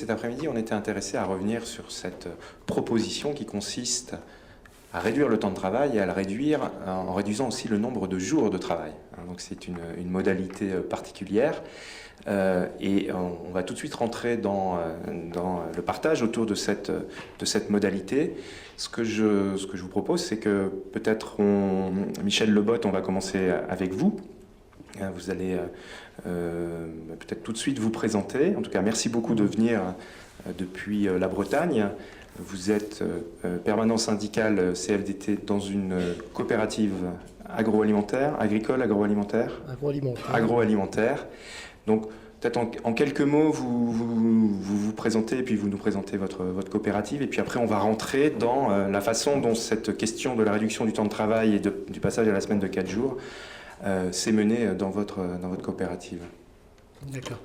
cet après-midi, on était intéressé à revenir sur cette proposition qui consiste à réduire le temps de travail et à le réduire en réduisant aussi le nombre de jours de travail. Donc c'est une modalité particulière. Et on va tout de suite rentrer dans le partage autour de cette modalité. Ce que je vous propose, c'est que peut-être Michel Lebotte, on va commencer avec vous. Vous allez peut-être tout de suite vous présenter. En tout cas, merci beaucoup de venir depuis la Bretagne. Vous êtes permanent syndical CFDT dans une coopérative agricole, agroalimentaire. Donc, peut-être en quelques mots, vous présentez, et puis vous nous présentez votre coopérative, et puis après, on va rentrer dans la façon dont cette question de la réduction du temps de travail et du passage à la semaine de 4 jours s'est menée dans votre coopérative. D'accord.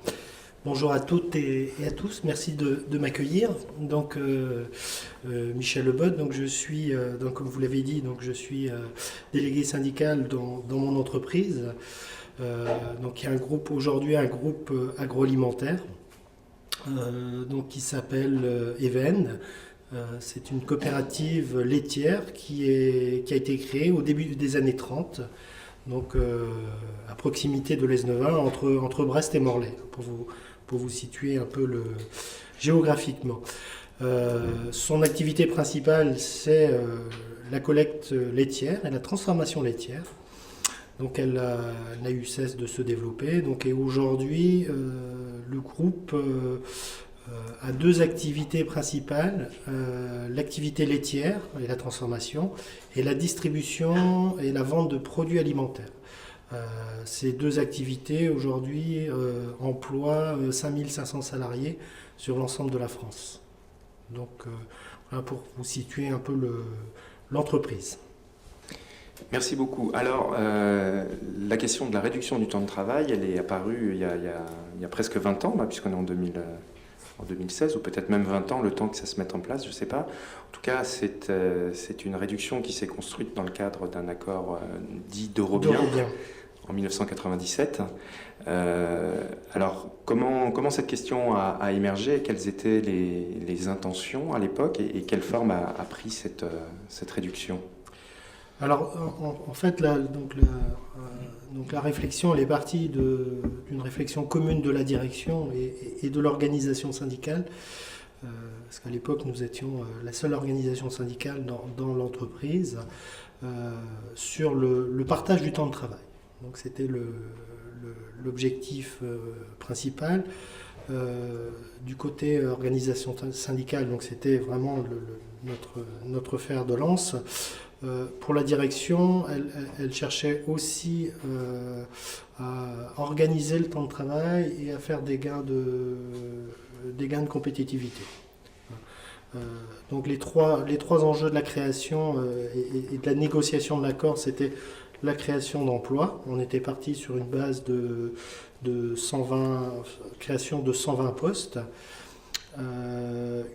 Bonjour à toutes et à tous, merci de m'accueillir. Donc, Michel Lebotte, donc je suis, comme vous l'avez dit, donc je suis délégué syndical dans mon entreprise. Donc, il y a aujourd'hui un groupe agroalimentaire donc, qui s'appelle Even. C'est une coopérative laitière qui a été créée au début des années 30. Donc à proximité de l'Esnevin, entre Brest et Morlaix, pour vous situer un peu géographihiquement. Son activité principale, c'est la collecte laitière et la transformation laitière. Donc elle n'a eu cesse de se développer. Et aujourd'hui, le groupe a deux activités principales, l'activité laitière et la transformation, et la distribution et la vente de produits alimentaires. Ces deux activités aujourd'hui emploient 5500 salariés sur l'ensemble de la France. Donc voilà pour vous situer un peu l'entreprise. Merci beaucoup. Alors, la question de la réduction du temps de travail, elle est apparue il y a presque 20 ans, puisqu'on est en 2016, ou peut-être même 20 ans, le temps que ça se mette en place, je ne sais pas. En tout cas, c'est une réduction qui s'est construite dans le cadre d'un accord dit d'Eurobiens en 1997. Alors, comment cette question a émergé? Quelles étaient les intentions à l'époque et quelle forme a pris cette réduction? Alors, en fait, la réflexion, elle est partie d'une réflexion commune de la direction et de l'organisation syndicale, parce qu'à l'époque, nous étions la seule organisation syndicale dans l'entreprise, sur le partage du temps de travail. Donc, c'était l'objectif principal. Du côté organisation syndicale, donc c'était vraiment notre fer de lance. Pour la direction, elle cherchait aussi à organiser le temps de travail et à faire des gains de compétitivité. Donc les trois enjeux de la création et de la négociation de l'accord, c'était la création d'emplois. On était parti sur une base de création de 120 postes.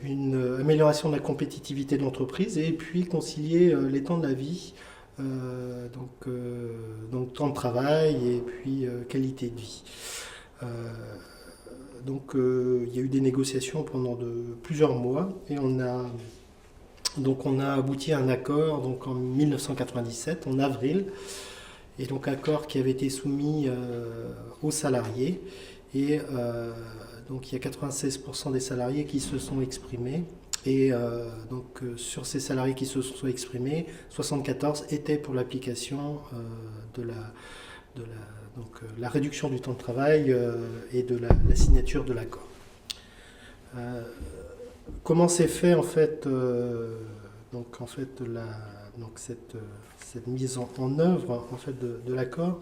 Une amélioration de la compétitivité de l'entreprise et puis concilier les temps de la vie, donc temps de travail et puis qualité de vie. Il y a eu des négociations pendant plusieurs mois et on a abouti à un accord donc en 1997, en avril, et donc accord qui avait été soumis aux salariés et donc il y a 96% des salariés qui se sont exprimés et sur ces salariés qui se sont exprimés, 74 étaient pour l'application de la réduction du temps de travail et de la signature de l'accord. Comment s'est fait en fait, cette mise en œuvre en fait de l'accord?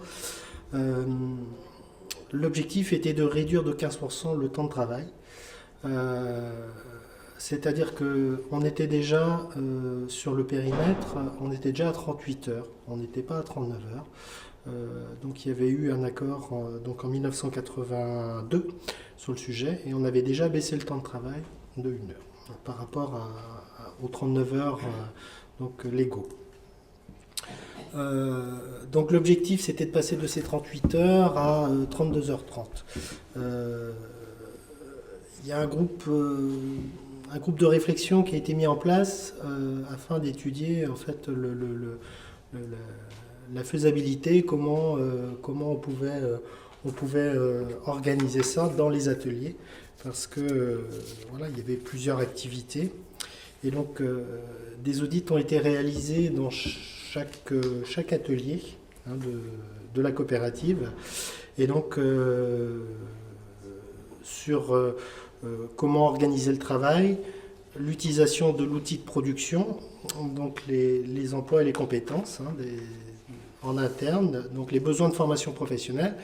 L'objectif était de réduire de 15% le temps de travail. C'est-à-dire qu'on était déjà sur le périmètre, on était déjà à 38 heures, on n'était pas à 39 heures. Donc il y avait eu un accord donc en 1982 sur le sujet et on avait déjà baissé le temps de travail de 1 heure par rapport aux 39 heures donc légaux. Donc l'objectif c'était de passer de ces 38 heures à 32h30. il y a un groupe de réflexion qui a été mis en place afin d'étudier en fait la faisabilité, comment on pouvait organiser ça dans les ateliers, parce que voilà, il y avait plusieurs activités. Et donc, des audits ont été réalisés dans chaque atelier de la coopérative. Et donc, sur comment organiser le travail, l'utilisation de l'outil de production, donc les emplois et les compétences en interne, donc les besoins de formation professionnelle,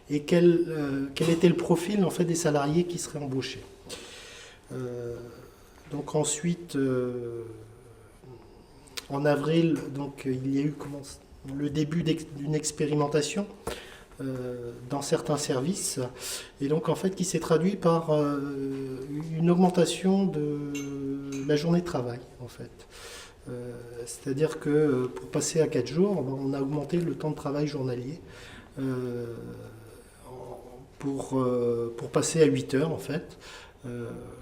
et quel était le profil en fait, des salariés qui seraient embauchés. Donc ensuite, en avril, donc, il y a eu le début d'une expérimentation dans certains services, et donc en fait qui s'est traduit par une augmentation de la journée de travail en fait. C'est-à-dire que pour passer à 4 jours, on a augmenté le temps de travail journalier pour passer à 8 heures en fait.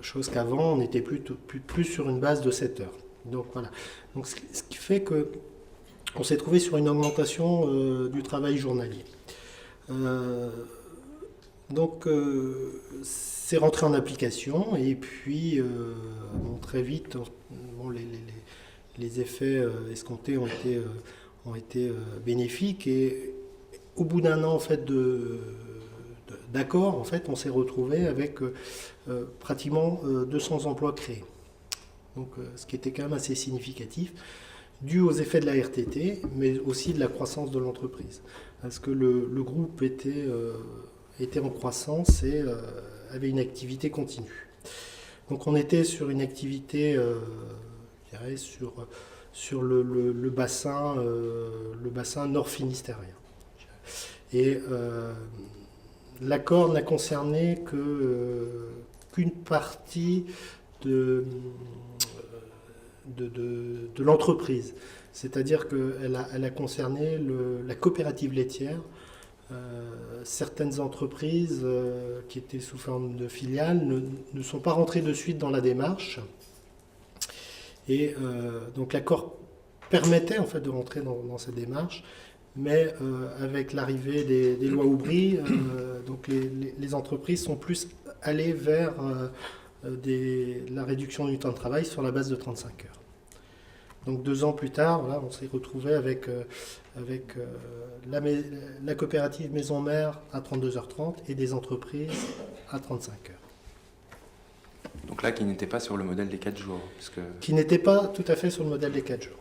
Chose qu'avant on était plus sur une base de 7 heures. Donc voilà. Donc, ce qui fait qu'on s'est trouvé sur une augmentation du travail journalier. Donc c'est rentré en application et puis très vite les effets escomptés ont été bénéfiques, et au bout d'un an en fait d'accord, en fait, on s'est retrouvé avec pratiquement 200 emplois créés. Donc, ce qui était quand même assez significatif, dû aux effets de la RTT, mais aussi de la croissance de l'entreprise. Parce que le groupe était en croissance et avait une activité continue. Donc, on était sur une activité, je dirais, sur le bassin nord finistérien. Et l'accord n'a concerné qu'une partie de l'entreprise. C'est-à-dire qu'elle a concerné la coopérative laitière. Certaines entreprises qui étaient sous forme de filiales ne sont pas rentrées de suite dans la démarche. Et donc l'accord permettait en fait de rentrer dans cette démarche. Mais avec l'arrivée des lois Aubry, donc les entreprises sont plus allées vers la réduction du temps de travail sur la base de 35 heures. Donc 2 ans plus tard, voilà, on s'est retrouvé avec la coopérative Maison Mère à 32h30 et des entreprises à 35 heures. Donc là, qui n'était pas sur le modèle des 4 jours. Qui n'était pas tout à fait sur le modèle des 4 jours.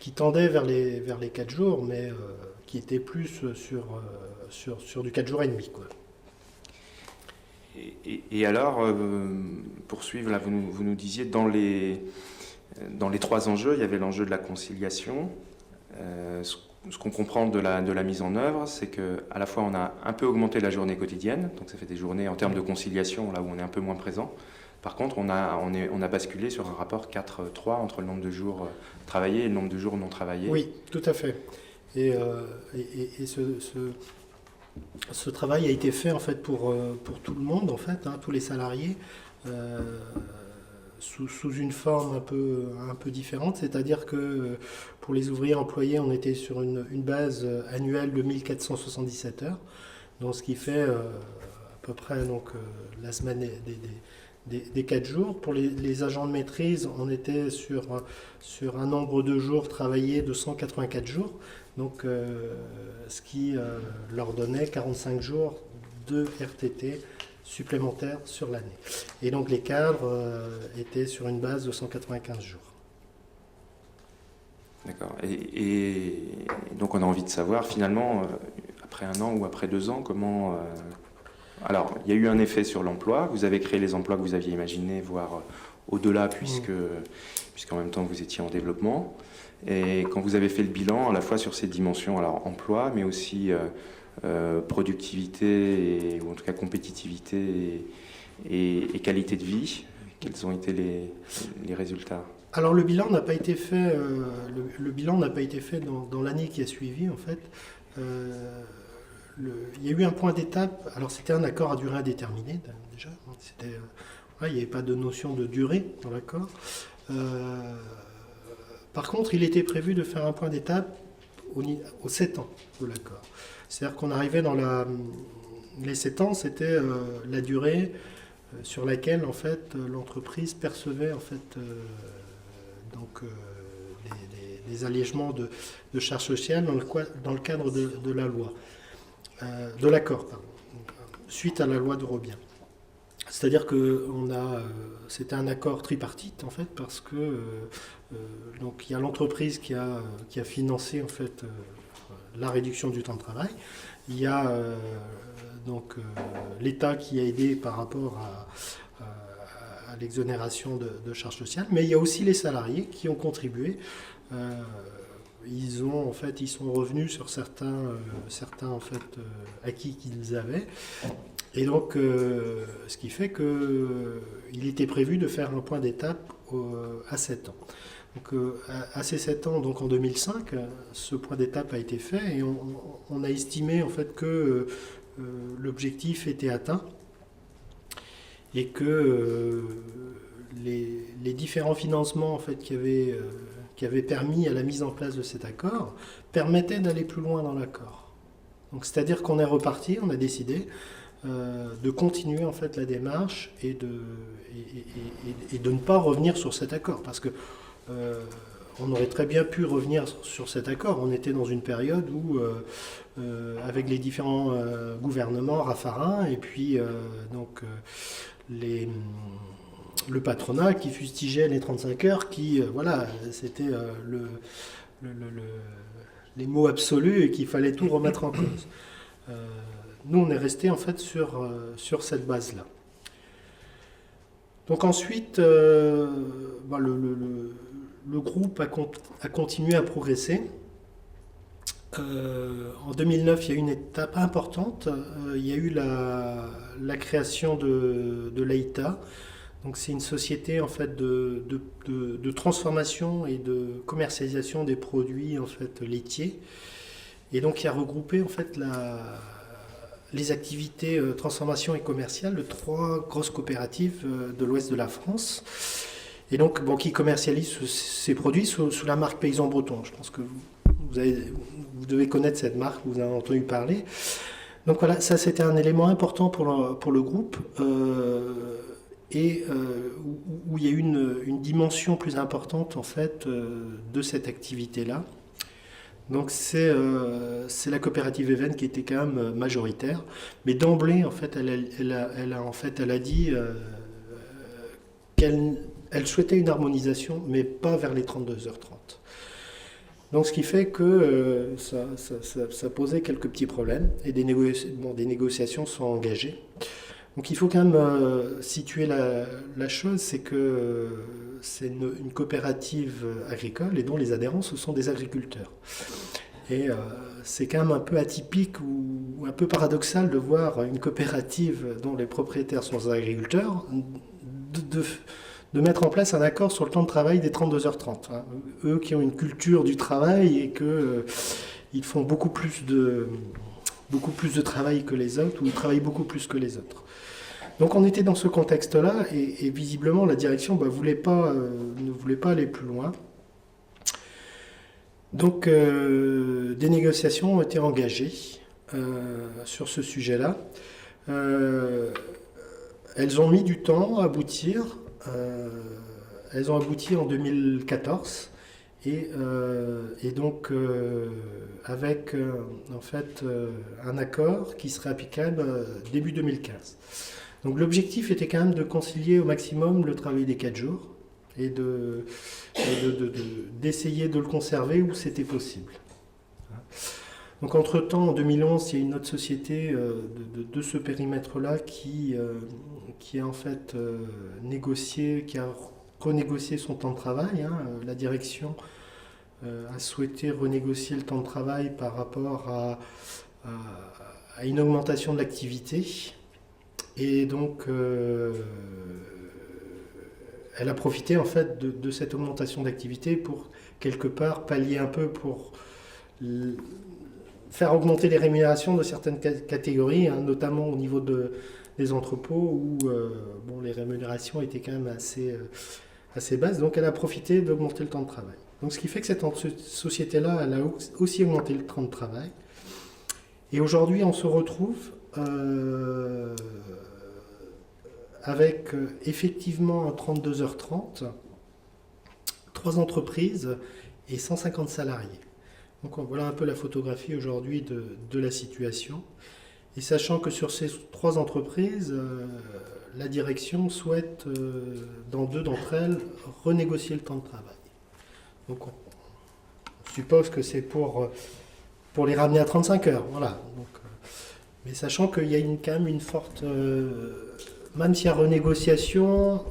Qui tendait vers les 4 jours, mais qui était plus sur du 4 jours et demi, quoi. Et alors, pour suivre, là, vous nous disiez, dans les 3 enjeux, il y avait l'enjeu de la conciliation. Ce qu'on comprend de la mise en œuvre, c'est qu'à la fois, on a un peu augmenté la journée quotidienne, donc ça fait des journées en termes de conciliation, là où on est un peu moins présent. Par contre, on a basculé sur un rapport 4-3 entre le nombre de jours travaillés et le nombre de jours non travaillés. Oui, tout à fait. Et ce travail a été fait en fait pour tout le monde, en fait, tous les salariés, sous une forme un peu différente. C'est-à-dire que pour les ouvriers employés, on était sur une base annuelle de 1477 heures, donc ce qui fait à peu près donc, la semaine des 4 jours. Pour les agents de maîtrise, on était sur un nombre de jours travaillés de 184 jours, donc ce qui leur donnait 45 jours de RTT supplémentaires sur l'année. Et donc les cadres étaient sur une base de 195 jours. D'accord. Et donc on a envie de savoir finalement, après 1 an ou après 2 ans, comment... Alors, il y a eu un effet sur l'emploi. Vous avez créé les emplois que vous aviez imaginés, voire au-delà, puisqu'en même temps vous étiez en développement. Et quand vous avez fait le bilan, à la fois sur ces dimensions, alors emploi, mais aussi productivité, ou en tout cas compétitivité et qualité de vie, quels ont été les résultats ? Alors le bilan n'a pas été fait. Le bilan n'a pas été fait dans l'année qui a suivi, en fait. il y a eu un point d'étape. Alors c'était un accord à durée indéterminée déjà. Il n'y avait pas de notion de durée dans l'accord. Par contre, il était prévu de faire un point d'étape aux 7 ans de l'accord. C'est-à-dire qu'on arrivait dans les 7 ans, c'était la durée sur laquelle en fait l'entreprise percevait en fait des allègements de charges sociales dans le cadre de la loi, de l'accord, suite à la loi de Robien. C'est-à-dire que c'était un accord tripartite en fait, parce que donc il y a l'entreprise qui a financé en fait la réduction du temps de travail. Il y a l'État qui a aidé par rapport à l'exonération de charges sociales, mais il y a aussi les salariés qui ont contribué. Ils sont revenus sur certains en fait, acquis qu'ils avaient. Et donc, ce qui fait qu'il était prévu de faire un point d'étape à 7 ans. Donc, à ces 7 ans, donc en 2005, ce point d'étape a été fait et on a estimé en fait que l'objectif était atteint et que les différents financements en fait, qui avaient permis à la mise en place de cet accord permettaient d'aller plus loin dans l'accord. Donc, c'est-à-dire qu'on est reparti, on a décidé de continuer en fait la démarche et de ne pas revenir sur cet accord, parce que on aurait très bien pu revenir sur cet accord. On était dans une période où, avec les différents gouvernements Raffarin et puis le patronat qui fustigeait les 35 heures, c'était les mots absolus et qu'il fallait tout remettre en cause. Nous, on est resté en fait sur cette base-là. Donc ensuite, le groupe a continué à progresser. En 2009, il y a eu une étape importante. Il y a eu la création de l'AITA. Donc c'est une société en fait de transformation et de commercialisation des produits en fait laitiers. Et donc qui a regroupé en fait les activités transformation et commerciale de 3 grosses coopératives de l'ouest de la France. Et donc, qui commercialisent ces produits sous la marque Paysan Breton. Je pense que vous devez connaître cette marque, vous en avez entendu parler. Donc voilà, ça c'était un élément important pour le groupe où il y a eu une dimension plus importante en fait de cette activité-là. Donc c'est la coopérative Even qui était quand même majoritaire, mais d'emblée en fait elle a dit qu'elle souhaitait une harmonisation, mais pas vers les 32h30. Donc ce qui fait que ça posait quelques petits problèmes et des négociations sont engagées. Donc il faut quand même situer la chose, c'est que c'est une coopérative agricole et dont les adhérents ce sont des agriculteurs. Et c'est quand même un peu atypique ou un peu paradoxal de voir une coopérative dont les propriétaires sont des agriculteurs de mettre en place un accord sur le temps de travail des 32h30. Hein. Eux qui ont une culture du travail et qu'ils font beaucoup plus de travail que les autres, ou ils travaillent beaucoup plus que les autres. Donc on était dans ce contexte-là et visiblement la direction ne voulait pas aller plus loin. Donc des négociations ont été engagées sur ce sujet-là. Elles ont mis du temps à aboutir. Elles ont abouti en 2014 et donc avec en fait un accord qui serait applicable début 2015. Donc l'objectif était quand même de concilier au maximum le travail des 4 jours et d'essayer de le conserver où c'était possible. Donc entre-temps, en 2011, il y a une autre société de ce périmètre-là qui a en fait négocié, qui a renégocié son temps de travail. Hein. La direction a souhaité renégocier le temps de travail par rapport à une augmentation de l'activité. Et donc, elle a profité en fait de cette augmentation d'activité pour quelque part pallier un peu pour faire augmenter les rémunérations de certaines catégories, hein, notamment au niveau des entrepôts où les rémunérations étaient quand même assez basses. Donc elle a profité d'augmenter le temps de travail. Donc ce qui fait que cette société-là, elle a aussi augmenté le temps de travail. Et aujourd'hui, on se retrouve avec effectivement un 32h30, 3 entreprises et 150 salariés. Donc voilà un peu la photographie aujourd'hui de la situation. Et sachant que sur ces 3 entreprises, la direction souhaite, dans 2 d'entre elles, renégocier le temps de travail. Donc on suppose que c'est pour les ramener à 35 heures. Voilà. Donc, mais sachant qu'il y a quand même une forte... même s'il y a renégociation,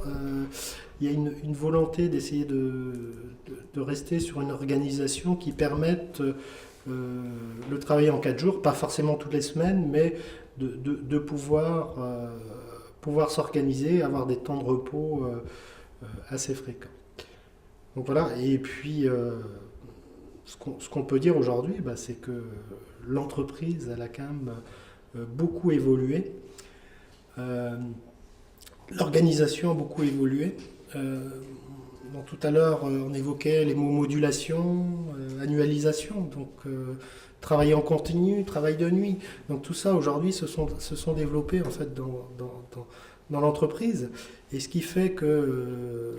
il y a une volonté d'essayer de rester sur une organisation qui permette le travail en 4 jours, pas forcément toutes les semaines, mais de pouvoir s'organiser, avoir des temps de repos assez fréquents. Donc voilà, et puis ce qu'on peut dire aujourd'hui, c'est que l'entreprise, elle a quand même beaucoup évolué. L'organisation a beaucoup évolué. Donc, tout à l'heure, on évoquait les mots modulation, annualisation, donc travail en continu, travail de nuit. Donc tout ça aujourd'hui se sont développés en fait dans l'entreprise. Et ce qui fait que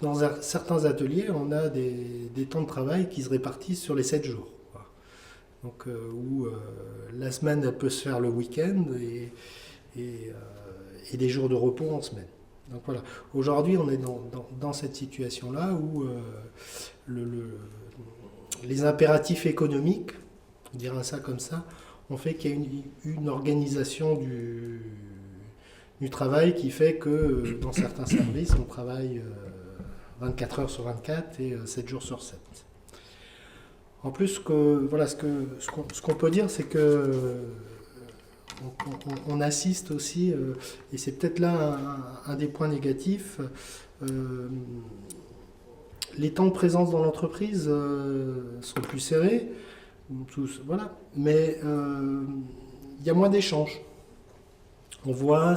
dans certains ateliers, on a des temps de travail qui se répartissent sur les 7 jours. Donc où la semaine elle peut se faire le week-end et des jours de repos en semaine. Donc voilà, aujourd'hui on est dans cette situation-là où les impératifs économiques, on dira ça comme ça, ont fait qu'il y a une organisation du travail qui fait que dans certains services on travaille 24 heures sur 24 et 7 jours sur 7. En plus, ce qu'on peut dire, c'est que on assiste aussi, et c'est peut-être là un des points négatifs, les temps de présence dans l'entreprise sont plus serrés, voilà, mais il y a moins d'échanges. On voit,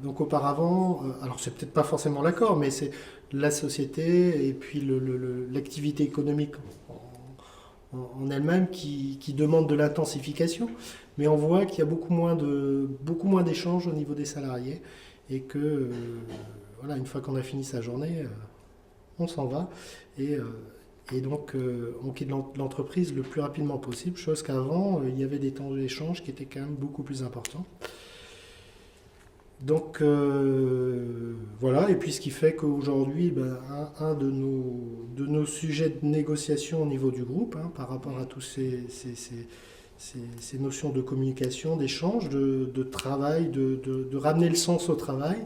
donc auparavant, alors c'est peut-être pas forcément l'accord, mais c'est la société et puis l'activité économique en elle-même qui demande de l'intensification, mais on voit qu'il y a beaucoup moins d'échanges au niveau des salariés et que voilà, une fois qu'on a fini sa journée, on s'en va et donc on quitte l'entreprise le plus rapidement possible, chose qu'avant il y avait des temps d'échange qui étaient quand même beaucoup plus importants. Donc voilà, et puis ce qui fait qu'aujourd'hui, un de nos sujets de négociation au niveau du groupe, par rapport à tous ces notions de communication, d'échange, de travail, de ramener le sens au travail,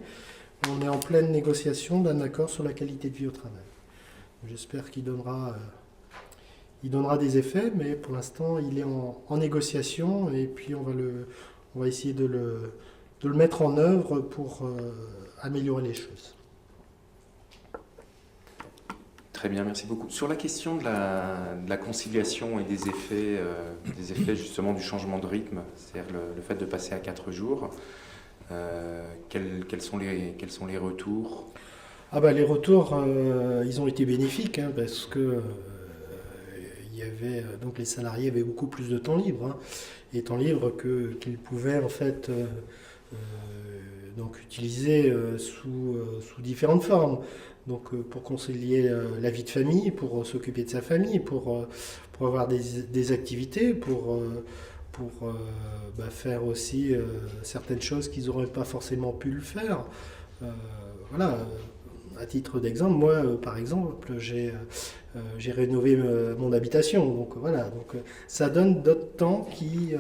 on est en pleine négociation d'un accord sur la qualité de vie au travail. J'espère qu'il donnera des effets, mais pour l'instant il est en négociation et puis on va essayer de le mettre en œuvre pour améliorer les choses. Très bien, merci beaucoup. Sur la question de la conciliation et des effets justement du changement de rythme, c'est-à-dire le fait de passer à 4 jours, quels sont les retours ? Les retours, ils ont été bénéfiques, parce que donc les salariés avaient beaucoup plus de temps libre, et temps libre qu'ils pouvaient en fait donc utiliser sous différentes formes. Donc pour concilier la vie de famille, pour s'occuper de sa famille, pour avoir des activités, pour faire aussi certaines choses qu'ils n'auraient pas forcément pu le faire. Voilà. À titre d'exemple, moi, par exemple, j'ai rénové mon habitation. Donc voilà, donc ça donne d'autres temps qui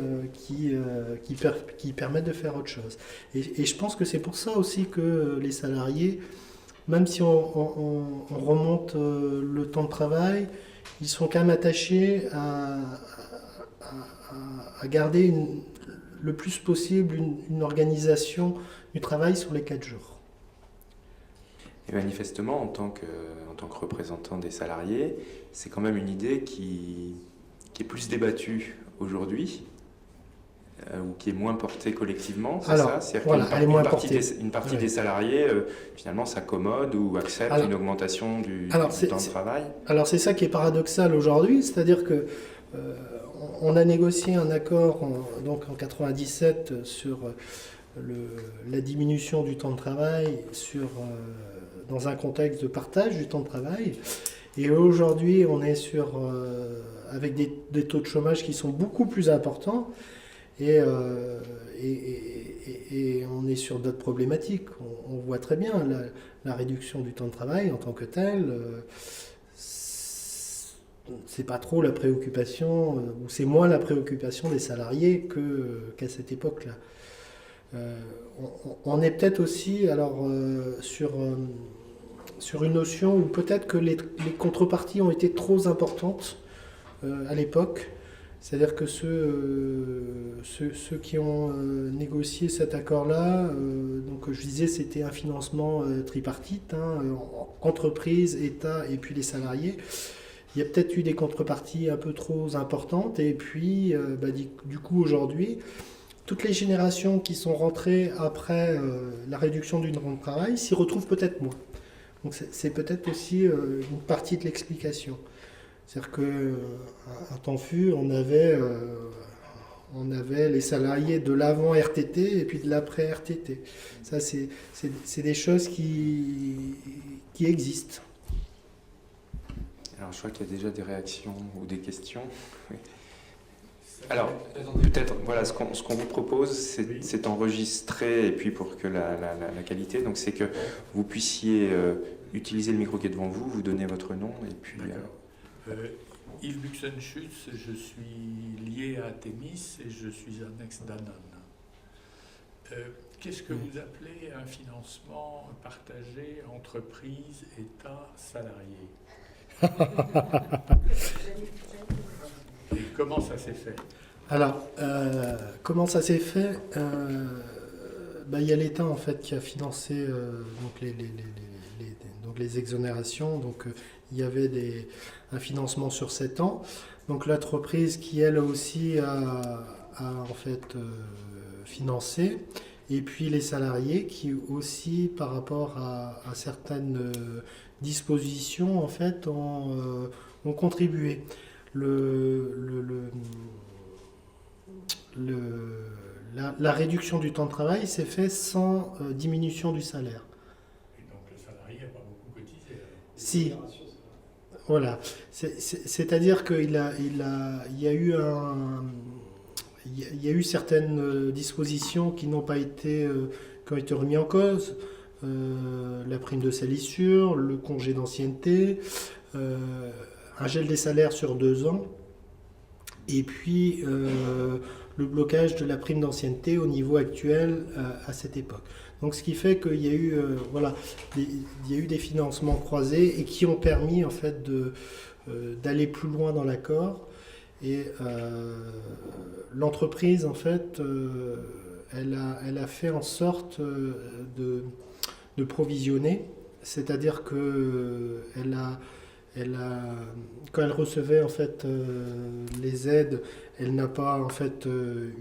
permettent de faire autre chose. Et je pense que c'est pour ça aussi que les salariés, même si on remonte le temps de travail, ils sont quand même attachés à garder le plus possible une organisation du travail sur les 4 jours. Et manifestement, en tant que représentant des salariés, c'est quand même une idée qui est plus débattue aujourd'hui, ou qui est moins portée collectivement, c'est Alors, ça? C'est-à-dire voilà, elle est moins portée. Une partie Oui. des salariés, finalement, s'accommodent ou acceptent une augmentation du temps de travail. Alors, c'est ça qui est paradoxal aujourd'hui, c'est-à-dire que on a négocié un accord donc en 97 sur la diminution du temps de travail dans un contexte de partage du temps de travail. Et aujourd'hui, on est avec des taux de chômage qui sont beaucoup plus importants. Et on est sur d'autres problématiques. On voit très bien la réduction du temps de travail en tant que telle. C'est pas trop la préoccupation, ou c'est moins la préoccupation des salariés qu'à cette époque-là. On est peut-être aussi sur une notion où peut-être que les contreparties ont été trop importantes à l'époque. C'est-à-dire que ceux qui ont négocié cet accord-là, donc je disais c'était un financement tripartite, entreprise, État et puis les salariés. Il y a peut-être eu des contreparties un peu trop importantes et puis du coup aujourd'hui, toutes les générations qui sont rentrées après la réduction du temps de travail s'y retrouvent peut-être moins. Donc c'est peut-être aussi une partie de l'explication. C'est-à-dire qu'un temps fut, on avait les salariés de l'avant RTT et puis de l'après RTT. Ça, c'est des choses qui existent. Alors, je crois qu'il y a déjà des réactions ou des questions. Oui. Alors, peut-être, voilà, ce qu'on vous propose, c'est enregistrer, et puis pour que la qualité, donc c'est que vous puissiez utiliser le micro qui est devant vous, vous donner votre nom, et puis... Yves Buxenschütz, je suis lié à Thémis et je suis annexe d'Anon. Qu'est-ce que vous appelez un financement partagé entreprise, État, salarié? Et comment ça s'est fait? Alors, comment ça s'est fait? Il y a l'État en fait qui a financé donc les exonérations. Donc il y avait un financement sur 7 ans. Donc l'entreprise qui elle aussi a en fait financé. Et puis les salariés qui aussi par rapport à certaines dispositions en fait ont contribué. La réduction du temps de travail s'est faite sans diminution du salaire. Et donc le salarié n'a pas beaucoup cotisé alors. Si, voilà. C'est-à-dire qu'il y a eu certaines dispositions qui n'ont pas été, qui ont été remises en cause. La prime de salissure, le congé d'ancienneté, un gel des salaires sur 2 ans, et puis le blocage de la prime d'ancienneté au niveau actuel à cette époque. Donc ce qui fait qu'il y a eu, il y a eu des financements croisés et qui ont permis en fait d'aller plus loin dans l'accord. Et l'entreprise en fait, elle a fait en sorte de provisionner, c'est-à-dire que quand elle recevait en fait les aides, elle n'a pas en fait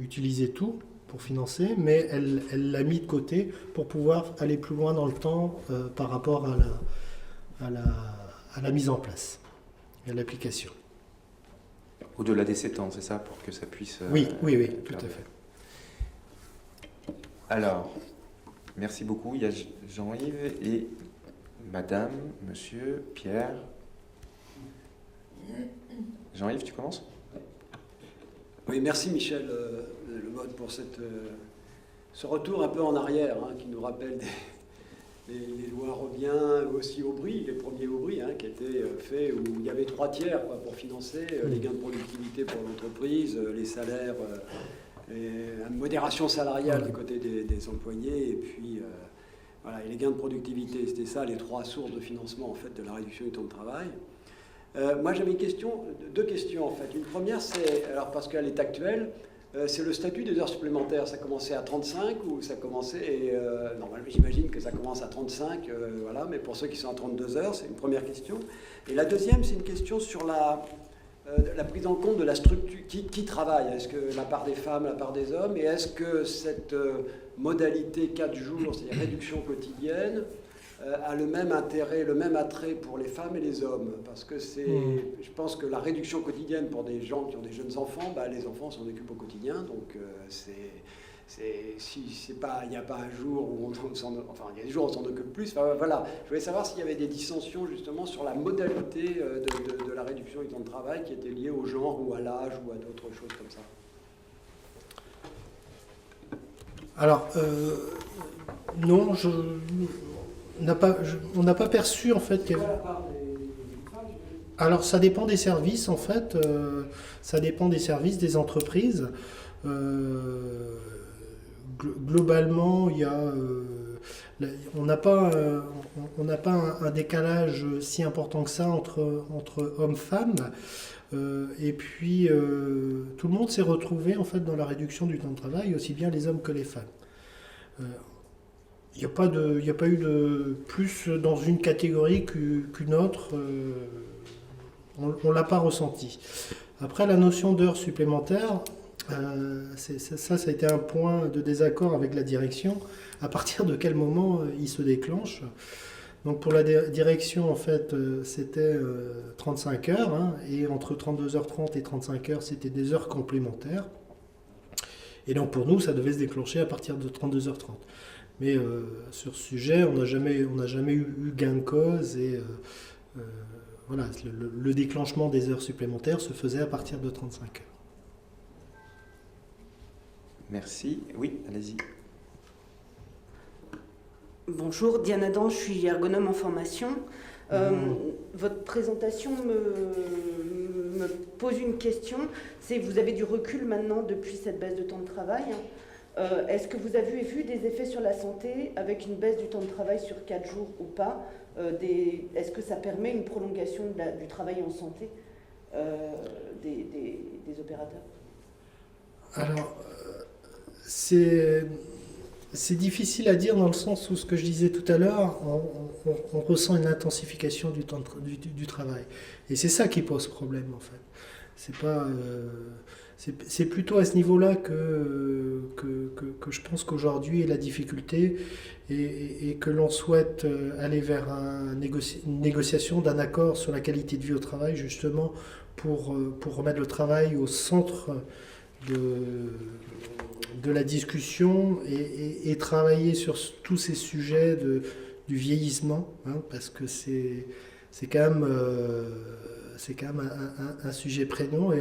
utilisé tout pour financer, mais elle l'a mis de côté pour pouvoir aller plus loin dans le temps par rapport à la mise en place et à l'application. Au-delà des 7 ans, c'est ça, pour que ça puisse... Oui, tout à fait. Alors, merci beaucoup. Il y a Jean-Yves et Madame, Monsieur, Pierre. Jean-Yves, tu commences? Oui, merci Michel Lebode pour ce retour un peu en arrière qui nous rappelle les lois Robien, aussi Aubry, les premiers Aubry qui étaient faits où il y avait 3 tiers pour financer les gains de productivité pour l'entreprise, les salaires, une modération salariale du côté des employés et puis et les gains de productivité. C'était ça les 3 sources de financement en fait de la réduction du temps de travail. Moi j'avais deux questions en fait. Une première c'est, alors parce qu'elle est actuelle, c'est le statut des heures supplémentaires. Ça commençait à 35 ou ça commençait... normalement, j'imagine que ça commence à 35, voilà, mais pour ceux qui sont à 32 heures, c'est une première question. Et la deuxième, c'est une question sur la prise en compte de la structure, qui travaille, est-ce que la part des femmes, la part des hommes, et est-ce que cette modalité 4 jours, c'est-à-dire réduction quotidienne, a le même intérêt, le même attrait pour les femmes et les hommes, parce que je pense que la réduction quotidienne pour des gens qui ont des jeunes enfants, les enfants s'en occupent au quotidien, donc il n'y a pas un jour où il y a des jours où on s'en occupe plus. Enfin, voilà, je voulais savoir s'il y avait des dissensions justement sur la modalité de la réduction du temps de travail qui était liée au genre ou à l'âge ou à d'autres choses comme ça. Alors, non, on n'a pas perçu en fait qu'il y avait... Alors ça dépend des services en fait, ça dépend des services, des entreprises. Globalement, on n'a pas un décalage si important que ça entre hommes-femmes. Et puis tout le monde s'est retrouvé en fait dans la réduction du temps de travail, aussi bien les hommes que les femmes. Il n'y a pas eu de plus dans une catégorie qu'une autre. On ne l'a pas ressenti. Après, la notion d'heures supplémentaires, ça a été un point de désaccord avec la direction. À partir de quel moment il se déclenche? Donc pour la direction, en fait, c'était 35 heures, hein, et entre 32h30 et 35 heures, c'était des heures complémentaires. Et donc pour nous, ça devait se déclencher à partir de 32h30. Mais sur ce sujet, on n'a jamais eu gain de cause, et voilà, le déclenchement des heures supplémentaires se faisait à partir de 35 heures. Merci. Oui, allez-y. Bonjour, Diane Adam, je suis ergonome en formation. Votre présentation me pose une question. C'est vous avez du recul maintenant depuis cette baisse de temps de travail. Est-ce que vous avez vu des effets sur la santé avec une baisse du temps de travail sur 4 jours ou pas? Est-ce que ça permet une prolongation du travail en santé des opérateurs? Alors, c'est difficile à dire dans le sens où ce que je disais tout à l'heure, on ressent une intensification du temps du travail. Et c'est ça qui pose problème en fait. C'est plutôt à ce niveau-là que je pense qu'aujourd'hui la difficulté et que l'on souhaite aller vers une négociation d'un accord sur la qualité de vie au travail, justement pour remettre le travail au centre de la discussion et travailler sur tous ces sujets du vieillissement, hein, parce que c'est quand même un sujet prégnant, et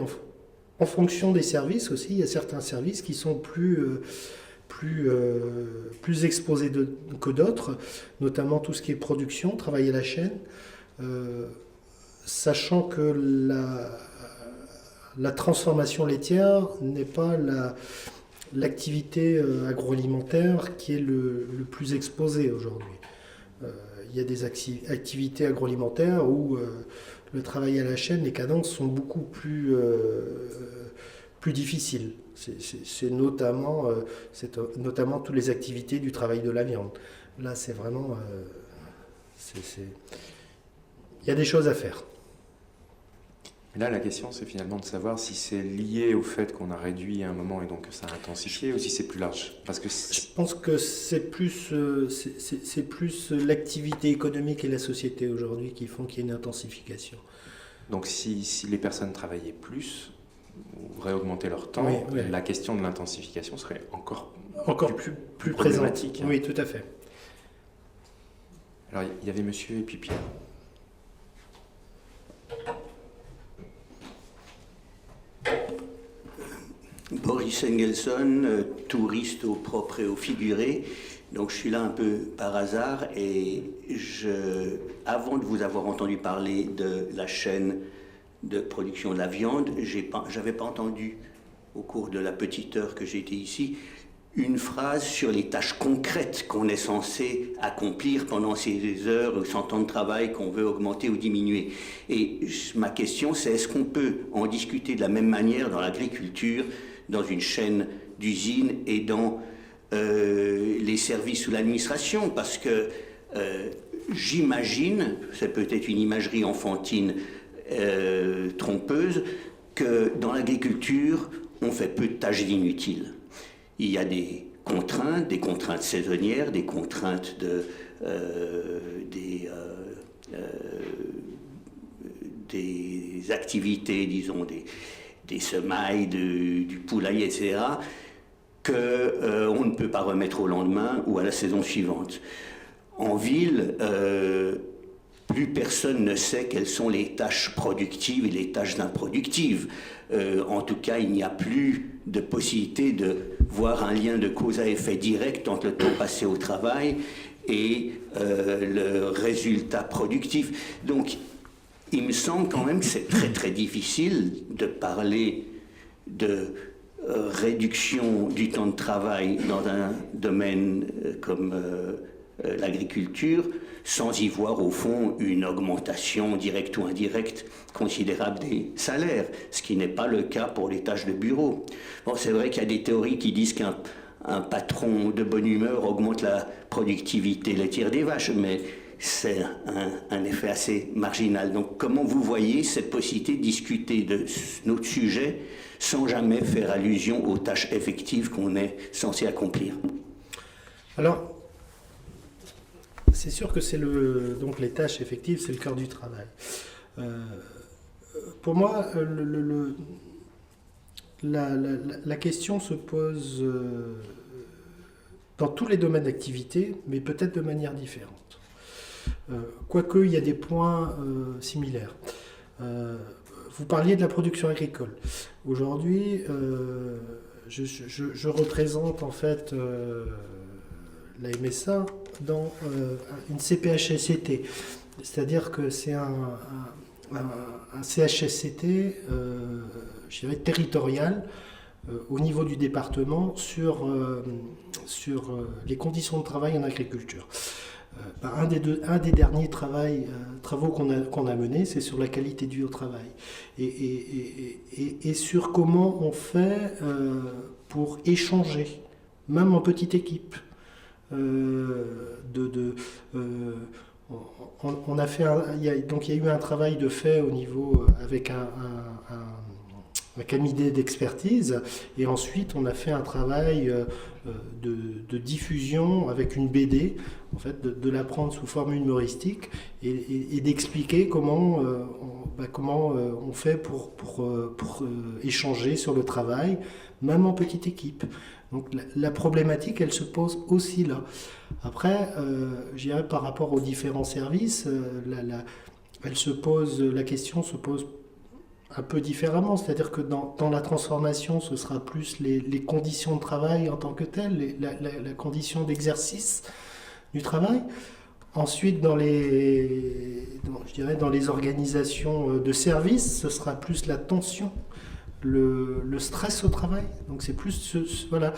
en fonction des services aussi, il y a certains services qui sont plus exposés que d'autres, notamment tout ce qui est production, travail à la chaîne, sachant que la transformation laitière n'est pas l'activité agroalimentaire qui est le plus exposée aujourd'hui. Il y a des activités agroalimentaires où le travail à la chaîne, les cadences sont beaucoup plus difficiles. C'est notamment toutes les activités du travail de la viande. Là, c'est vraiment... il y a des choses à faire. Là, la question, c'est finalement de savoir si c'est lié au fait qu'on a réduit à un moment et donc que ça a intensifié, ou si c'est plus large. Parce que je pense que c'est plus l'activité économique et la société aujourd'hui qui font qu'il y a une intensification. Donc si les personnes travaillaient plus, ou réaugmentaient leur temps, oui. La question de l'intensification serait encore plus problématique. Présente. Oui, tout à fait. Alors, il y avait monsieur et puis Pierre. Boris Engelson, touriste au propre et au figuré. Donc je suis là un peu par hasard, et avant de vous avoir entendu parler de la chaîne de production de la viande, j'avais pas entendu au cours de la petite heure que j'ai été ici une phrase sur les tâches concrètes qu'on est censé accomplir pendant ces heures ou son temps de travail qu'on veut augmenter ou diminuer. Et ma question, c'est est-ce qu'on peut en discuter de la même manière dans l'agriculture, dans une chaîne d'usines et dans les services ou l'administration, parce que j'imagine, c'est peut-être une imagerie enfantine trompeuse, que dans l'agriculture, on fait peu de tâches inutiles. Il y a des contraintes saisonnières, des contraintes des activités, disons, des semailles, du poulailler, etc., qu'on ne peut pas remettre au lendemain ou à la saison suivante. En ville, plus personne ne sait quelles sont les tâches productives et les tâches improductives. En tout cas, il n'y a plus de possibilité de voir un lien de cause à effet direct entre le temps passé au travail et le résultat productif. Donc, il me semble quand même que c'est très très difficile de parler de réduction du temps de travail dans un domaine comme l'agriculture, sans y voir au fond une augmentation directe ou indirecte considérable des salaires, ce qui n'est pas le cas pour les tâches de bureau. Bon, c'est vrai qu'il y a des théories qui disent qu'un patron de bonne humeur augmente la productivité laitière des vaches, mais c'est un effet assez marginal. Donc comment vous voyez cette possibilité de discuter de notre sujet sans jamais faire allusion aux tâches effectives qu'on est censé accomplir? Alors, c'est sûr que c'est donc les tâches effectives, c'est le cœur du travail. Pour moi, la question se pose dans tous les domaines d'activité, mais peut-être de manière différente. Quoique, il y a des points similaires. Vous parliez de la production agricole. Aujourd'hui, je représente en fait la MSA dans une CPHSCT. C'est-à-dire que c'est un CHSCT, je dirais, territorial au niveau du département sur les conditions de travail en agriculture. Un des derniers travaux qu'on a menés, c'est sur la qualité de vie au travail et sur comment on fait pour échanger, même en petite équipe. On a fait il y a eu un travail de fait au niveau avec un cabinet d'expertise, et ensuite on a fait un travail de diffusion avec une BD, en fait, de la prendre sous forme humoristique et d'expliquer comment on fait pour échanger sur le travail, même en petite équipe. Donc la problématique, elle se pose aussi là. Après, je dirais par rapport aux différents services, la question se pose un peu différemment, c'est-à-dire que dans la transformation, ce sera plus les conditions de travail en tant que telles, la condition d'exercice du travail. Ensuite, dans les organisations de services, ce sera plus la tension, le stress au travail. Donc c'est plus voilà,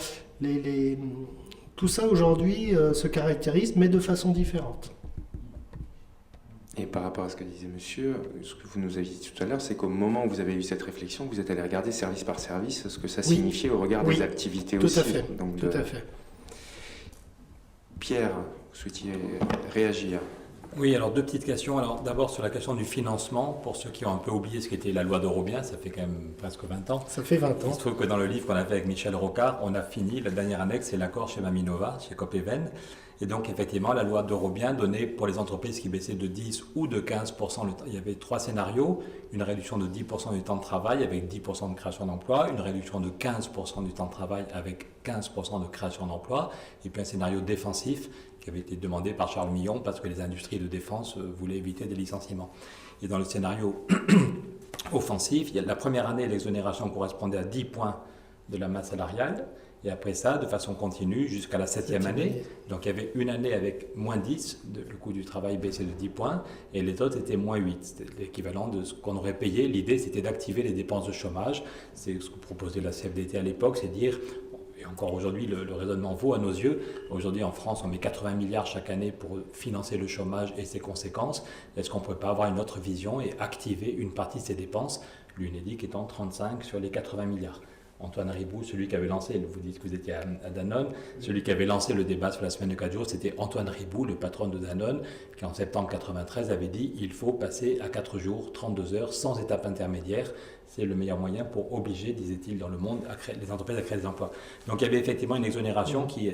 tout ça aujourd'hui se caractérise, mais de façon différente. Et par rapport à ce que disait monsieur, ce que vous nous avez dit tout à l'heure, c'est qu'au moment où vous avez eu cette réflexion, vous êtes allé regarder service par service ce que ça signifiait au regard des activités tout aussi. À fait. Donc tout à fait. Pierre, vous souhaitiez réagir? Oui, alors deux petites questions. Alors d'abord sur la question du financement, pour ceux qui ont un peu oublié ce qu'était la loi de Robien, ça fait quand même presque 20 ans. Ça fait 20 ans. Il se trouve que dans le livre qu'on a fait avec Michel Rocard, on a fini, la dernière annexe, c'est l'accord chez Maminova, chez Copeven. Et donc effectivement, la loi de Robien donnait pour les entreprises qui baissaient de 10 ou de 15%, il y avait 3 scénarios, une réduction de 10% du temps de travail avec 10% de création d'emplois, une réduction de 15% du temps de travail avec 15% de création d'emplois, et puis un scénario défensif qui avait été demandé par Charles Millon parce que les industries de défense voulaient éviter des licenciements. Et dans le scénario offensif, la première année, l'exonération correspondait à 10 points de la masse salariale, et après ça, de façon continue, jusqu'à la 7e année. Donc il y avait une année avec moins 10, le coût du travail baissait de 10 points, et les autres étaient moins 8. C'était l'équivalent de ce qu'on aurait payé. L'idée, c'était d'activer les dépenses de chômage. C'est ce que proposait la CFDT à l'époque, c'est dire, et encore aujourd'hui, le raisonnement vaut à nos yeux. Aujourd'hui, en France, on met 80 milliards chaque année pour financer le chômage et ses conséquences. Est-ce qu'on ne pourrait pas avoir une autre vision et activer une partie de ces dépenses, l'UNEDIC étant 35 sur les 80 milliards? Antoine Riboud, celui qui avait lancé, vous dites que vous étiez à Danone, celui qui avait lancé le débat sur la semaine de 4 jours, c'était Antoine Riboud, le patron de Danone, qui en septembre 93 avait dit il faut passer à 4 jours, 32 heures, sans étape intermédiaire. C'est le meilleur moyen pour obliger, disait-il, dans le monde, les entreprises à créer des emplois. Donc il y avait effectivement une exonération qui...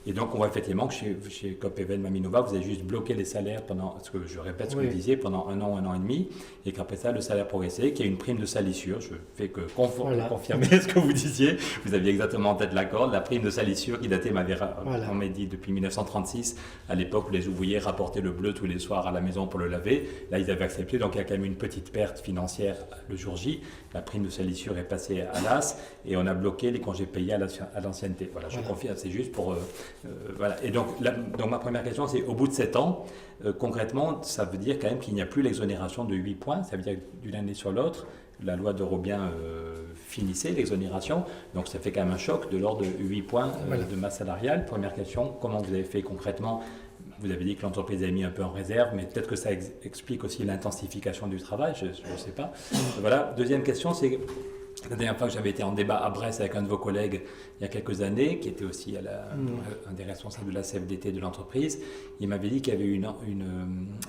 Et donc on voit effectivement que chez Copeven Maminova, vous avez juste bloqué les salaires pendant, ce que je répète ce que vous disiez, pendant un an et demi, et qu'après ça, le salaire progressait, qu'il y a une prime de salissure. Je fais que confirmer ce que vous disiez. Vous aviez exactement en tête l'accord, la prime de salissure qui datait, on m'a dit, depuis 1936, à l'époque où les ouvriers rapportaient le bleu tous les soirs à la maison pour le laver. Là, ils avaient accepté, donc il y a quand même une petite perte financière le jour J. La prime de salissure est passée à l'AS, et on a bloqué les congés payés à l'ancienneté. Voilà, je confirme, c'est juste pour... voilà. Et donc ma première question, c'est au bout de 7 ans, concrètement, ça veut dire quand même qu'il n'y a plus l'exonération de 8 points. Ça veut dire que d'une année sur l'autre, la loi de Robien finissait l'exonération. Donc ça fait quand même un choc de l'ordre de 8 points de masse salariale. Première question, comment vous avez fait concrètement? Vous avez dit que l'entreprise avait mis un peu en réserve, mais peut-être que ça explique aussi l'intensification du travail, je ne sais pas. Voilà. Deuxième question, c'est... La dernière fois que j'avais été en débat à Brest avec un de vos collègues il y a quelques années, qui était aussi un des responsables de la CFDT de l'entreprise, il m'avait dit qu'il y avait eu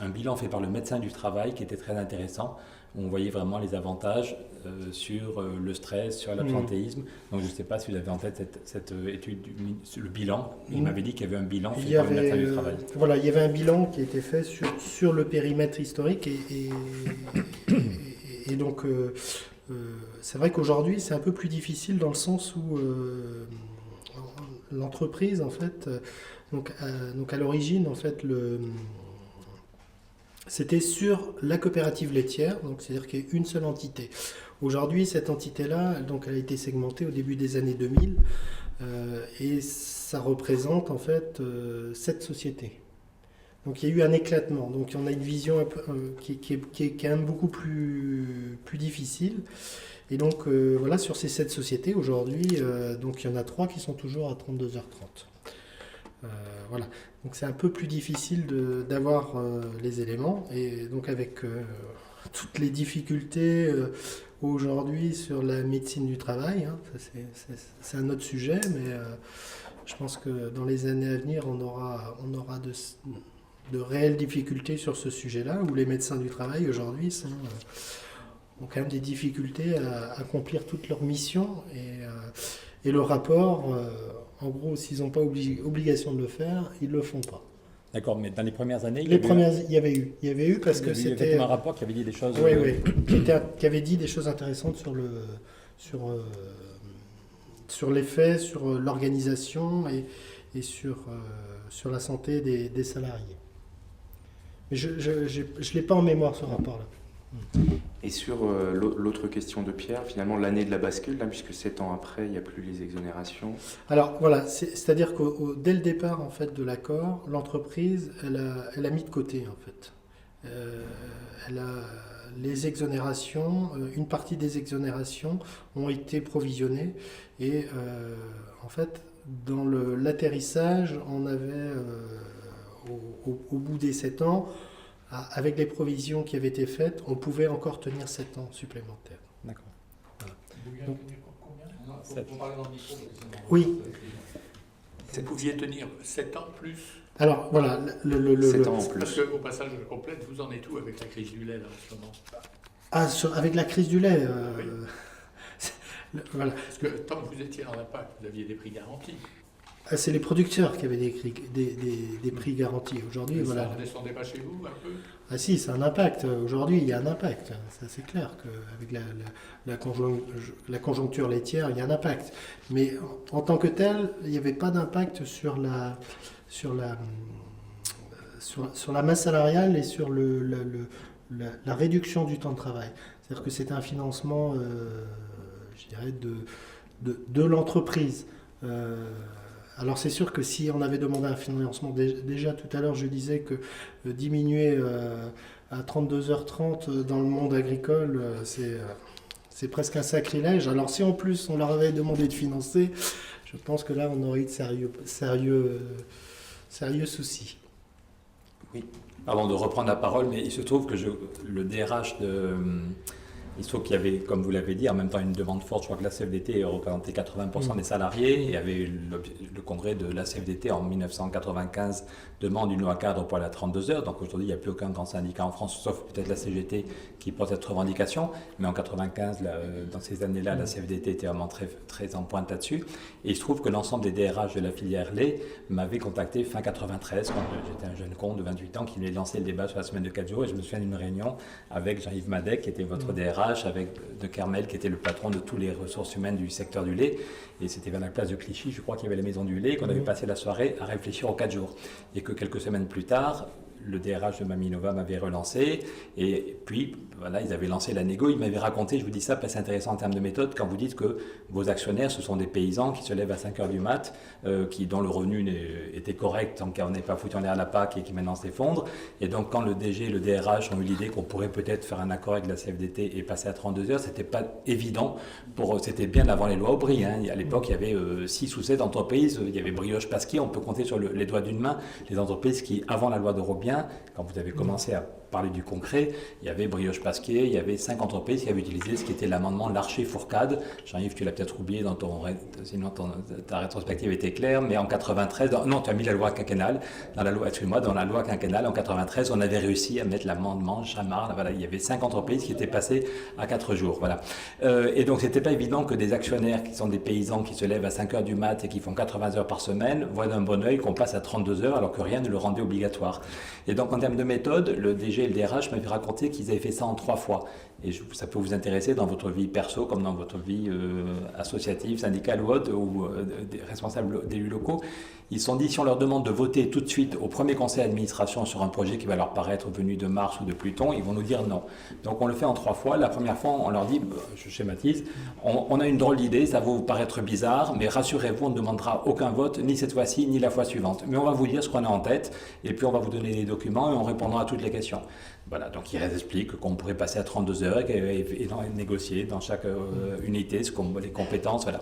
un bilan fait par le médecin du travail qui était très intéressant. On voyait vraiment les avantages sur le stress, sur l'absentéisme. Donc je ne sais pas si vous avez en tête cette étude, le bilan. Il m'avait dit qu'il y avait un bilan fait par le médecin du travail. Voilà, il y avait un bilan qui a été fait sur le périmètre historique et donc... c'est vrai qu'aujourd'hui, c'est un peu plus difficile dans le sens où l'entreprise, en fait, donc à l'origine, en fait, c'était sur la coopérative laitière, donc c'est-à-dire qu'il y a une seule entité. Aujourd'hui, cette entité-là, donc, elle a été segmentée au début des années 2000 et ça représente en fait 7 sociétés. Donc il y a eu un éclatement, donc on a une vision un peu, qui est quand même beaucoup plus difficile. Et donc voilà, sur ces 7 sociétés aujourd'hui, donc il y en a 3 qui sont toujours à 32h30. Voilà, donc c'est un peu plus difficile d'avoir les éléments. Et donc avec toutes les difficultés aujourd'hui sur la médecine du travail, hein, c'est un autre sujet, mais je pense que dans les années à venir, on aura de réelles difficultés sur ce sujet-là, où les médecins du travail aujourd'hui ont quand même des difficultés à accomplir toutes leurs missions et le rapport, en gros, s'ils n'ont pas obligation de le faire, ils ne le font pas. D'accord, mais dans les premières années, il y avait eu parce que c'était un rapport qui avait dit des choses. Oui, qui avait dit des choses intéressantes sur les faits, sur l'organisation et sur la santé des salariés. Mais je ne l'ai pas en mémoire, ce rapport-là. Et sur l'autre question de Pierre, finalement l'année de la bascule, là, puisque 7 ans après, il n'y a plus les exonérations. Alors voilà, c'est-à-dire que dès le départ en fait, de l'accord, l'entreprise, elle a mis de côté en fait. Les exonérations, une partie des exonérations ont été provisionnées et en fait, dans l'atterrissage, on avait au bout des 7 ans, avec les provisions qui avaient été faites, on pouvait encore tenir 7 ans supplémentaires. D'accord. Voilà. Vous pouviez tenir combien? Pour parler dans le micro. Oui. Vous pouviez tenir 7 ans plus. Alors voilà, 7 ans en plus. Parce qu'au passage, je complète, vous en êtes où avec la crise du lait là, en ce moment? Avec la crise du lait. Oui. Voilà. Parce que tant que vous étiez dans l'impact, vous aviez des prix garantis. C'est les producteurs qui avaient des prix garantis. Aujourd'hui, voilà. Ça ne descendait pas chez vous un peu? Ah si, c'est un impact. Aujourd'hui, il y a un impact. Ça, c'est clair qu'avec la conjoncture laitière, il y a un impact. Mais en tant que tel, il n'y avait pas d'impact sur la masse salariale et sur la réduction du temps de travail. C'est-à-dire que c'est un financement, je dirais, de l'entreprise. Alors c'est sûr que si on avait demandé un financement, déjà tout à l'heure je disais que diminuer à 32h30 dans le monde agricole, c'est presque un sacrilège. Alors si en plus on leur avait demandé de financer, je pense que là on aurait eu de sérieux soucis. Oui. Pardon de reprendre la parole, mais il se trouve que le DRH Il se trouve qu'il y avait, comme vous l'avez dit, en même temps une demande forte. Je crois que la CFDT représentait 80% des salariés. Il y avait le congrès de la CFDT en 1995 demande une loi cadre pour aller à 32 heures. Donc aujourd'hui, il n'y a plus aucun grand syndicat en France, sauf peut-être la CGT qui porte cette revendication. Mais en 95, dans ces années-là, la CFDT était vraiment très, très en pointe là-dessus. Et il se trouve que l'ensemble des DRH de la filière lait m'avaient contacté fin 93, quand j'étais un jeune con de 28 ans qui venait de lancer le débat sur la semaine de 4 jours. Et je me souviens d'une réunion avec Jean-Yves Madec, qui était votre DRH, avec de Kermel, qui était le patron de toutes les ressources humaines du secteur du lait. Et c'était vers la place de Clichy, je crois qu'il y avait la maison du lait, qu'on avait passé la soirée à réfléchir aux 4 jours. Et que quelques semaines plus tard, le DRH de Maminova m'avait relancé, et puis voilà, ils avaient lancé la négo. Ils m'avaient raconté, je vous dis ça parce que c'est intéressant en termes de méthode, quand vous dites que vos actionnaires, ce sont des paysans qui se lèvent à 5 h du mat, dont le revenu était correct tant qu'on n'est pas foutu en l'air à la PAC et qui maintenant s'effondre. Et donc quand le DG et le DRH ont eu l'idée qu'on pourrait peut-être faire un accord avec la CFDT et passer à 32 heures, c'était pas évident. C'était bien avant les lois Aubry. Hein. À l'époque, il y avait 6 ou 7 entreprises. Il y avait Brioche Pasquier, on peut compter sur les doigts d'une main les entreprises qui, avant la loi de Robien, quand vous avez commencé à parler du concret, il y avait Brioche Pasquier, il y avait 5 entreprises qui avaient utilisé ce qui était l'amendement Larcher-Fourcade. Jean-Yves, tu l'as peut-être oublié, sinon ta rétrospective était claire, mais en 93, non, tu as mis la loi quinquennale, dans la loi quinquennale, en 93, on avait réussi à mettre l'amendement Chamard, voilà, il y avait 5 entreprises qui étaient passées à 4 jours, voilà. Et donc, c'était pas évident que des actionnaires qui sont des paysans qui se lèvent à 5 h du mat et qui font 80 heures par semaine voient d'un bon oeil qu'on passe à 32 heures alors que rien ne le rendait obligatoire. Et donc, en termes de méthode, le DG et le DRH m'avaient raconté qu'ils avaient fait ça en 3 fois. Et ça peut vous intéresser dans votre vie perso comme dans votre vie associative, syndicale ou autre, ou des responsables d'élus locaux. Ils se sont dit, si on leur demande de voter tout de suite au premier conseil d'administration sur un projet qui va leur paraître venu de Mars ou de Pluton, ils vont nous dire non. Donc on le fait en 3 fois. La première fois, on leur dit, je schématise, on a une drôle d'idée, ça va vous paraître bizarre, mais rassurez-vous, on ne demandera aucun vote, ni cette fois-ci, ni la fois suivante. Mais on va vous dire ce qu'on a en tête, et puis on va vous donner les documents et on répondra à toutes les questions. Voilà, donc ils expliquent qu'on pourrait passer à 32 heures et négocier dans chaque unité les compétences, voilà.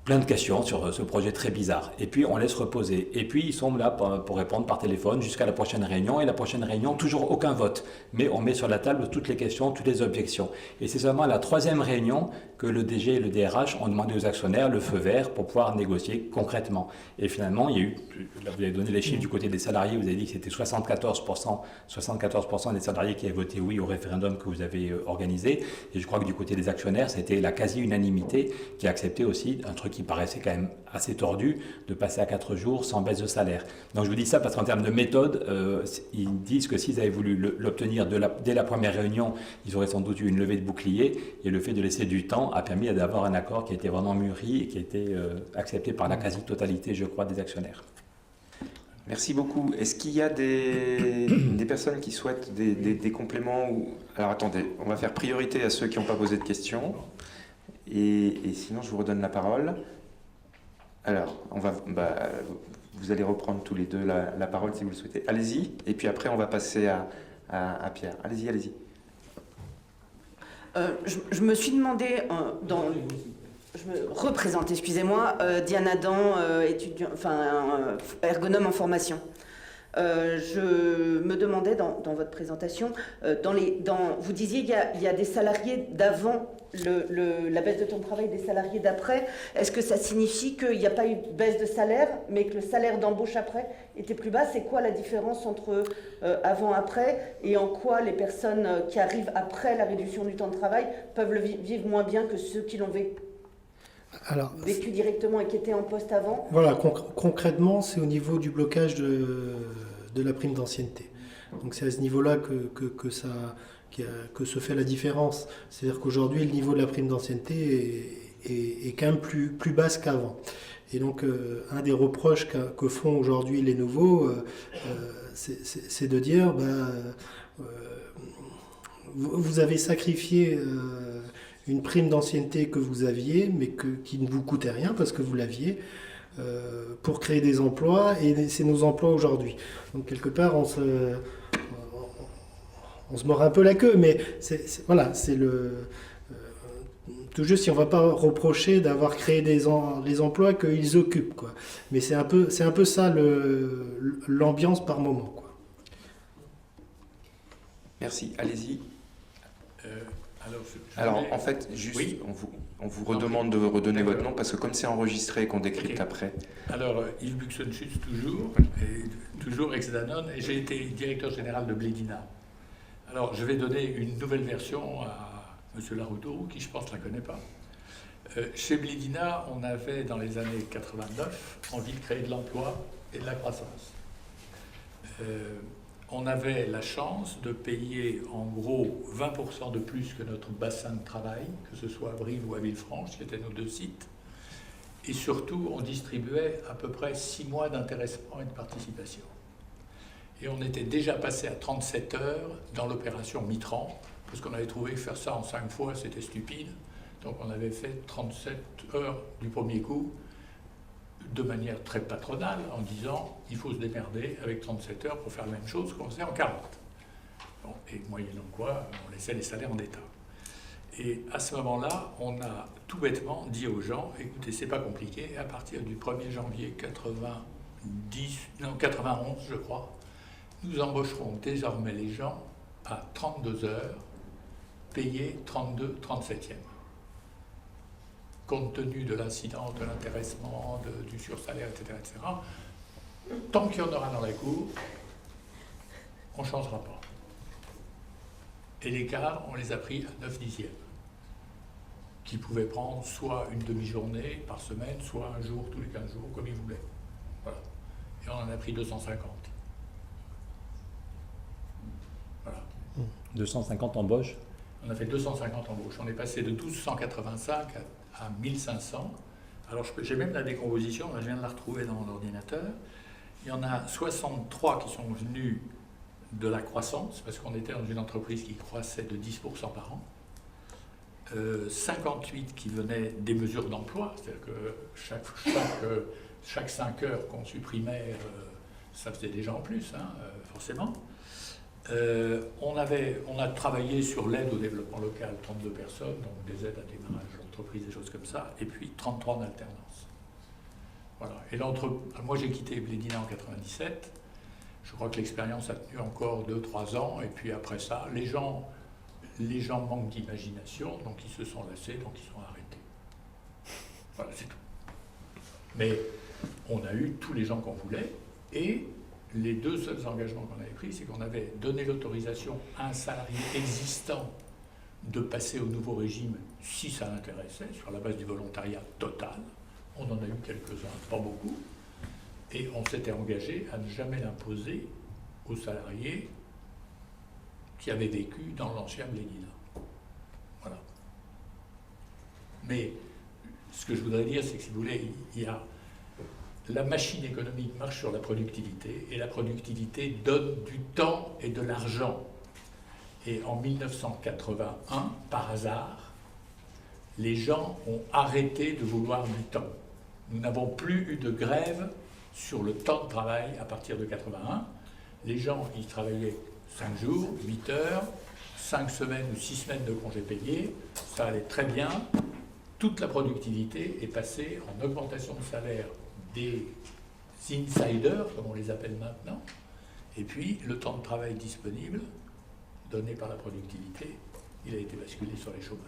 Plein de questions sur ce projet très bizarre. Et puis, on laisse reposer. Et puis, ils sont là pour répondre par téléphone jusqu'à la prochaine réunion. Et la prochaine réunion, toujours aucun vote. Mais on met sur la table toutes les questions, toutes les objections. Et c'est seulement à la 3e réunion que le DG et le DRH ont demandé aux actionnaires le feu vert pour pouvoir négocier concrètement. Et finalement, il y a eu, là, vous avez donné les chiffres du côté des salariés, vous avez dit que c'était 74% des salariés qui avaient voté oui au référendum que vous avez organisé. Et je crois que du côté des actionnaires, c'était la quasi-unanimité qui a accepté aussi un truc qui paraissait quand même assez tordu, de passer à 4 jours sans baisse de salaire. Donc je vous dis ça parce qu'en termes de méthode, ils disent que s'ils avaient voulu l'obtenir dès la première réunion, ils auraient sans doute eu une levée de bouclier, et le fait de laisser du temps a permis d'avoir un accord qui a été vraiment mûri et qui a été accepté par la quasi-totalité, je crois, des actionnaires. Merci beaucoup. Est-ce qu'il y a des personnes qui souhaitent des compléments Alors attendez, on va faire priorité à ceux qui n'ont pas posé de questions. Et sinon, je vous redonne la parole. Alors, vous allez reprendre tous les deux la parole si vous le souhaitez. Allez-y. Et puis après, on va passer à Pierre. Allez-y. Je me suis demandé, je me représente, excusez-moi, Diane Adam, ergonome en formation. Je me demandais dans votre présentation, vous disiez qu'il y a des salariés d'avant la baisse de temps de travail, des salariés d'après. Est-ce que ça signifie qu'il n'y a pas eu de baisse de salaire, mais que le salaire d'embauche après était plus bas? C'est quoi la différence entre avant-après, et en quoi les personnes qui arrivent après la réduction du temps de travail peuvent le vivre moins bien que ceux qui l'ont vécu directement et qui étaient en poste avant? Voilà, concrètement, c'est au niveau du blocage de la prime d'ancienneté. Donc c'est à ce niveau-là que se fait la différence. C'est-à-dire qu'aujourd'hui, le niveau de la prime d'ancienneté est quand même plus basse qu'avant. Et donc, un des reproches que font aujourd'hui les nouveaux, c'est de dire, vous avez sacrifié une prime d'ancienneté que vous aviez, mais qui ne vous coûtait rien parce que vous l'aviez, pour créer des emplois, et c'est nos emplois aujourd'hui. Donc quelque part, on se mord un peu la queue, mais c'est tout juste si on ne va pas reprocher d'avoir créé les emplois qu'ils occupent, quoi. Mais c'est un peu ça l'ambiance par moment, quoi. Merci, allez-y. Alors, en fait, juste, Oui. on vous redemande de redonner votre nom, parce que comme c'est enregistré et qu'on décrypte Ok. après. Alors, Yves Buxenschütz, toujours ex-Danone, et j'ai été directeur général de Blédina. Alors, je vais donner une nouvelle version à M. Laroutourou, qui, je pense, ne la connaît pas. Chez Blédina, on avait, dans les années 89, envie de créer de l'emploi et de la croissance. On avait la chance de payer, en gros, 20% de plus que notre bassin de travail, que ce soit à Brive ou à Villefranche, qui étaient nos 2 sites. Et surtout, on distribuait à peu près 6 mois d'intéressement et de participation. Et on était déjà passé à 37 heures dans l'opération Mitran, parce qu'on avait trouvé que faire ça en 5 fois, c'était stupide. Donc on avait fait 37 heures du premier coup, de manière très patronale, en disant il faut se démerder avec 37 heures pour faire la même chose qu'on faisait en 40. Bon, et moyennant quoi, on laissait les salaires en état. Et à ce moment-là, on a tout bêtement dit aux gens, écoutez, c'est pas compliqué, à partir du 1er janvier 91, je crois, nous embaucherons désormais les gens à 32 heures, payés 32, 37e. Compte tenu de l'incidence, de l'intéressement, du sursalaire, etc., tant qu'il y en aura dans la cour, on ne changera pas. Et les cadres, on les a pris à 9 dixièmes, qui pouvaient prendre soit une demi-journée par semaine, soit un jour tous les 15 jours, comme ils voulaient. Voilà. Et on en a pris 250. Voilà. 250 embauches. On a fait 250 embauches. On est passé de 1285 à 1500. Alors j'ai même la décomposition, là, je viens de la retrouver dans mon ordinateur. Il y en a 63 qui sont venus de la croissance, parce qu'on était dans une entreprise qui croissait de 10% par an. 58 qui venaient des mesures d'emploi, c'est-à-dire que chaque 5 heures qu'on supprimait, ça faisait déjà en plus, hein, forcément. On a travaillé sur l'aide au développement local, 32 personnes, donc des aides à démarrage d'entreprise, des choses comme ça, et puis 33 en alternance. Voilà. Et moi j'ai quitté Blédina en 97, je crois que l'expérience a tenu encore 2-3 ans, et puis après ça, les gens manquent d'imagination, donc ils se sont lassés, donc ils sont arrêtés. Voilà, c'est tout. Mais on a eu tous les gens qu'on voulait, et les 2 seuls engagements qu'on avait pris, c'est qu'on avait donné l'autorisation à un salarié existant de passer au nouveau régime si ça l'intéressait, sur la base du volontariat total. On en a eu quelques-uns, pas beaucoup. Et on s'était engagé à ne jamais l'imposer aux salariés qui avaient vécu dans l'ancien Blédina. Voilà. Mais ce que je voudrais dire, c'est que si vous voulez, la machine économique marche sur la productivité, et la productivité donne du temps et de l'argent. Et en 1981, par hasard, les gens ont arrêté de vouloir du temps. Nous n'avons plus eu de grève sur le temps de travail à partir de 81. Les gens, ils travaillaient 5 jours, 8 heures, 5 semaines ou 6 semaines de congés payés, ça allait très bien. Toute la productivité est passée en augmentation de salaire des insiders, comme on les appelle maintenant, et puis le temps de travail disponible, donné par la productivité, il a été basculé sur les chômeurs.